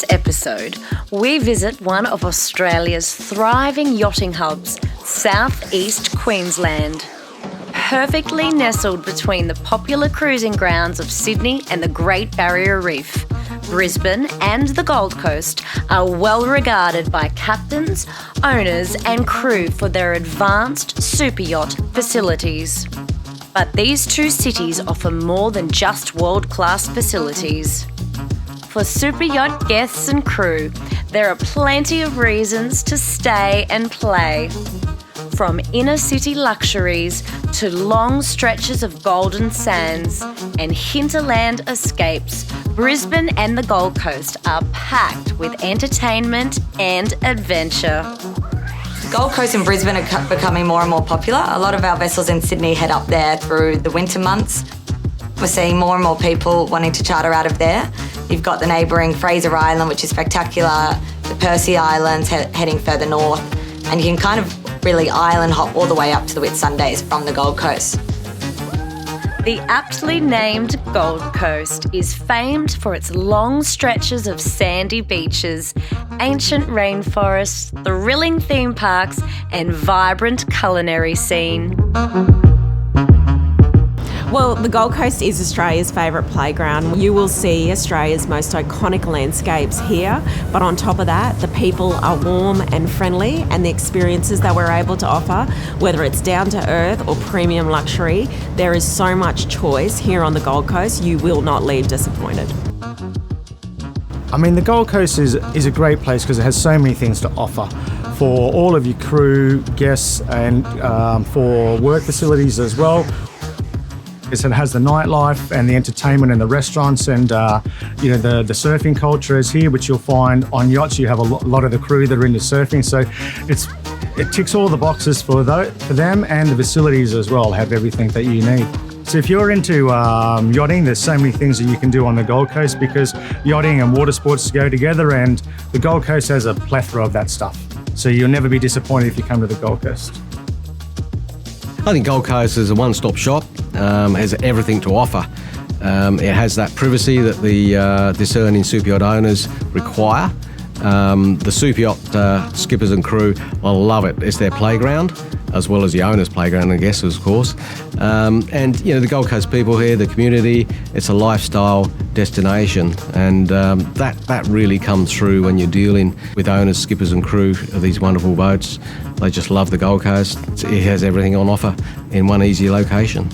this episode, we visit one of Australia's thriving yachting hubs, South East Queensland. Perfectly nestled between the popular cruising grounds of Sydney and the Great Barrier Reef, Brisbane and the Gold Coast are well regarded by captains, owners and crew for their advanced superyacht facilities. But these two cities offer more than just world-class facilities. For superyacht guests and crew, there are plenty of reasons to stay and play. From inner-city luxuries to long stretches of golden sands and hinterland escapes, Brisbane and the Gold Coast are packed with entertainment and adventure. Gold Coast and Brisbane are becoming more and more popular. A lot of our vessels in Sydney head up there through the winter months. We're seeing more and more people wanting to charter out of there. You've got the neighbouring Fraser Island, which is spectacular, the Percy Islands heading further north, and you can kind of really island hop all the way up to the Whitsundays from the Gold Coast. The aptly named Gold Coast is famed for its long stretches of sandy beaches, ancient rainforests, thrilling theme parks, and vibrant culinary scene. Well, the Gold Coast is Australia's favourite playground. You will see Australia's most iconic landscapes here, but on top of that, the people are warm and friendly, and the experiences that we're able to offer, whether it's down to earth or premium luxury, there is so much choice here on the Gold Coast, you will not leave disappointed. I mean, the Gold Coast is a great place because it has so many things to offer for all of your crew, guests, and for work facilities as well. It has the nightlife and the entertainment and the restaurants and the surfing culture is here, which you'll find on yachts. You have a lot of the crew that are into surfing, so it ticks all the boxes for them, and the facilities as well have everything that you need. So if you're into yachting, there's so many things that you can do on the Gold Coast because yachting and water sports go together, and the Gold Coast has a plethora of that stuff. So you'll never be disappointed if you come to the Gold Coast. I think Gold Coast is a one-stop shop, has everything to offer. It has that privacy that the discerning superyacht owners require. The superyacht skippers and crew, I love it. It's their playground, as well as the owner's playground, I guess, of course. And the Gold Coast people here, the community, it's a lifestyle destination, and that really comes through when you're dealing with owners, skippers and crew of these wonderful boats. They just love the Gold Coast. It has everything on offer in one easy location.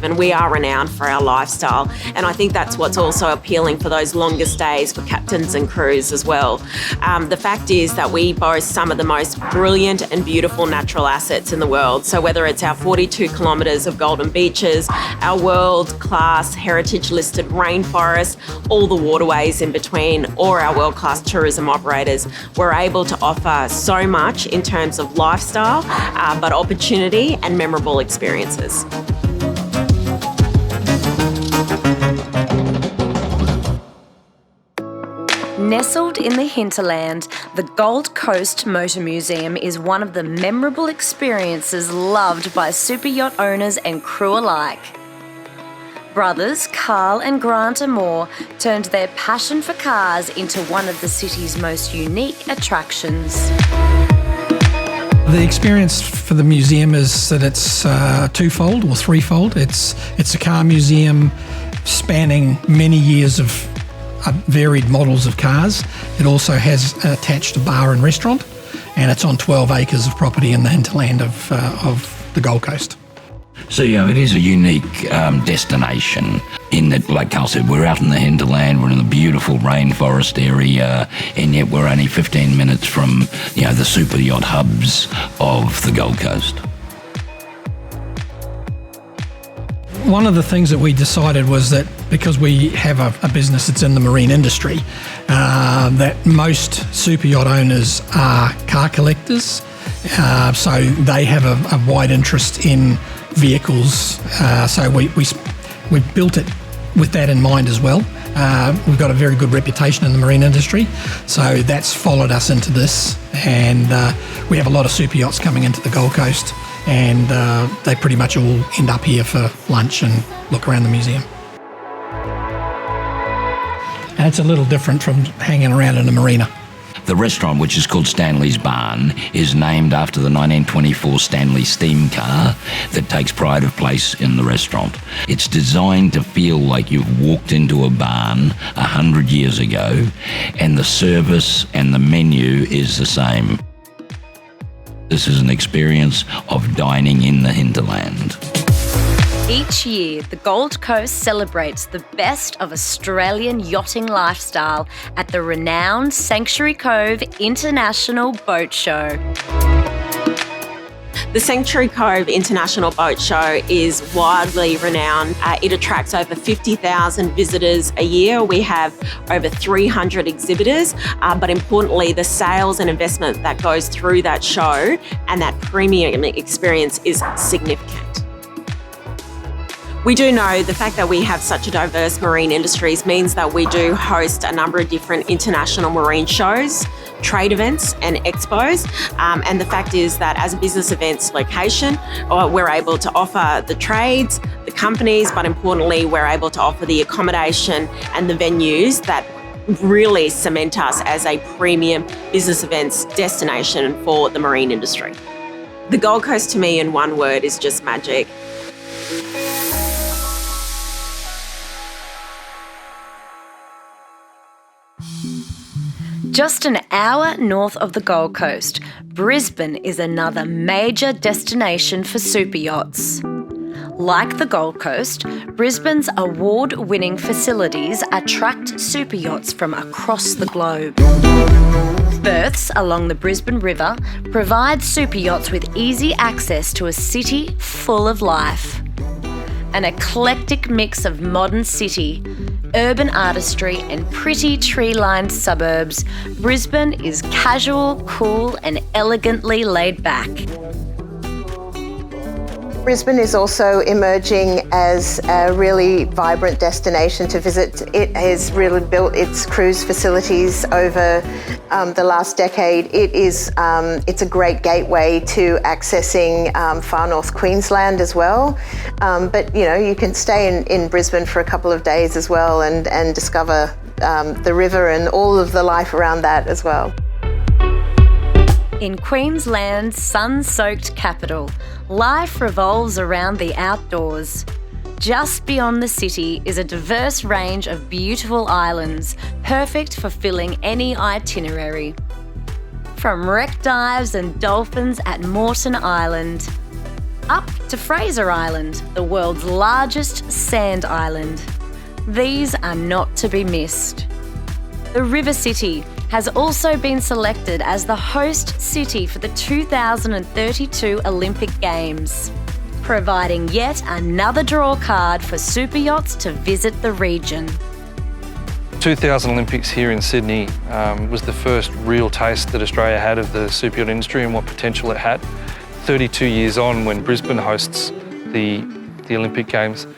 And we are renowned for our lifestyle, and I think that's what's also appealing for those longer stays for captains and crews as well. The fact is that we boast some of the most brilliant and beautiful natural assets in the world. So whether it's our 42 kilometres of golden beaches, our world-class heritage-listed rainforest, all the waterways in between, or our world-class tourism operators, we're able to offer so much in terms of lifestyle, but opportunity and memorable experiences. Nestled in the hinterland, the Gold Coast Motor Museum is one of the memorable experiences loved by superyacht owners and crew alike. Brothers Carl and Grant Amore turned their passion for cars into one of the city's most unique attractions. The experience for the museum is that it's twofold or threefold. It's a car museum spanning many years of varied models of cars. It also has attached a bar and restaurant, and it's on 12 acres of property in the hinterland of the Gold Coast. So, it is a unique destination in that, like Carl said, we're out in the hinterland, we're in the beautiful rainforest area, and yet we're only 15 minutes from, the super yacht hubs of the Gold Coast. One of the things that we decided was that because we have a business that's in the marine industry, that most superyacht owners are car collectors, so they have a wide interest in vehicles. So we built it with that in mind as well. We've got a very good reputation in the marine industry, so that's followed us into this, and we have a lot of super yachts coming into the Gold Coast, and they pretty much all end up here for lunch and look around the museum. and it's a little different from hanging around in a marina. The restaurant, which is called Stanley's Barn, is named after the 1924 Stanley steam car that takes pride of place in the restaurant. It's designed to feel like you've walked into a barn 100 years ago, and the service and the menu is the same. This is an experience of dining in the hinterland. Each year, the Gold Coast celebrates the best of Australian yachting lifestyle at the renowned Sanctuary Cove International Boat Show. The Sanctuary Cove International Boat Show is widely renowned. It attracts over 50,000 visitors a year. We have over 300 exhibitors, but importantly, the sales and investment that goes through that show and that premium experience is significant. We do know the fact that we have such a diverse marine industries means that we do host a number of different international marine shows, trade events and expos. And the fact is that as a business events location, we're able to offer the trades, the companies, but importantly, we're able to offer the accommodation and the venues that really cement us as a premium business events destination for the marine industry. The Gold Coast to me in one word is just magic. Just an hour north of the Gold Coast, Brisbane is another major destination for superyachts. Like the Gold Coast, Brisbane's award-winning facilities attract superyachts from across the globe. Berths along the Brisbane River provide superyachts with easy access to a city full of life. An eclectic mix of modern city, urban artistry and pretty tree-lined suburbs, Brisbane is casual, cool and elegantly laid back. Brisbane is also emerging as a really vibrant destination to visit. It has really built its cruise facilities over the last decade. It's a great gateway to accessing far north Queensland as well. But you can stay in Brisbane for a couple of days as well and discover the river and all of the life around that as well. In Queensland's sun-soaked capital, life revolves around the outdoors. Just beyond the city is a diverse range of beautiful islands, perfect for filling any itinerary. From wreck dives and dolphins at Moreton Island, up to Fraser Island, the world's largest sand island. These are not to be missed. The River City has also been selected as the host city for the 2032 Olympic Games, providing yet another draw card for superyachts to visit the region. 2000 Olympics here in Sydney was the first real taste that Australia had of the superyacht industry and what potential it had. 32 years on, when Brisbane hosts the Olympic Games,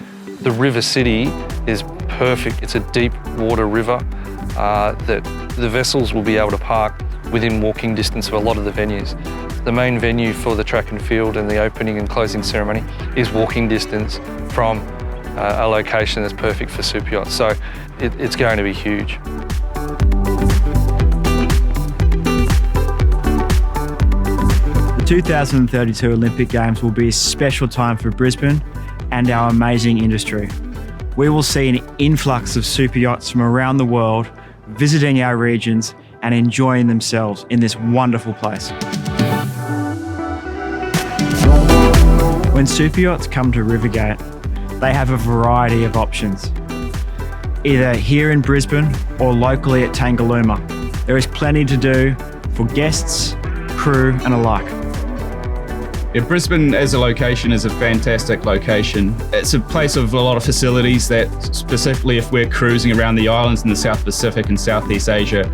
the River City is perfect. It's a deep water river that the vessels will be able to park within walking distance of a lot of the venues. The main venue for the track and field and the opening and closing ceremony is walking distance from a location that's perfect for superyachts. So it's going to be huge. The 2032 Olympic Games will be a special time for Brisbane and our amazing industry. We will see an influx of superyachts from around the world visiting our regions and enjoying themselves in this wonderful place. When superyachts come to Rivergate, they have a variety of options. Either here in Brisbane or locally at Tangalooma, there is plenty to do for guests, crew and alike. Yeah, Brisbane as a location is a fantastic location. It's a place of a lot of facilities that, specifically if we're cruising around the islands in the South Pacific and Southeast Asia,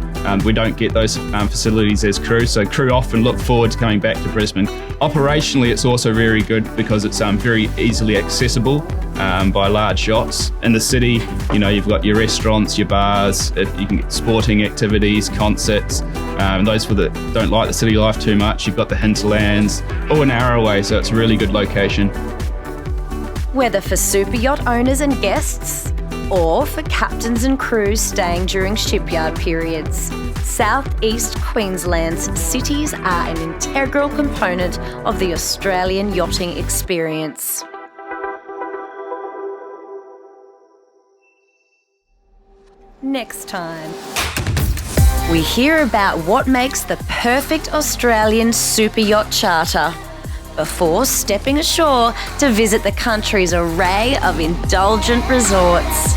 we don't get those facilities as crew, so crew often look forward to coming back to Brisbane. Operationally, it's also very good because it's very easily accessible by large yachts. In the city, you've got your restaurants, your bars, you can get sporting activities, concerts. Those that don't like the city life too much, you've got the hinterlands, all an hour away, so it's a really good location. Whether for superyacht owners and guests, or for captains and crews staying during shipyard periods. South East Queensland's cities are an integral component of the Australian yachting experience. Next time, we hear about what makes the perfect Australian super yacht charter before stepping ashore to visit the country's array of indulgent resorts.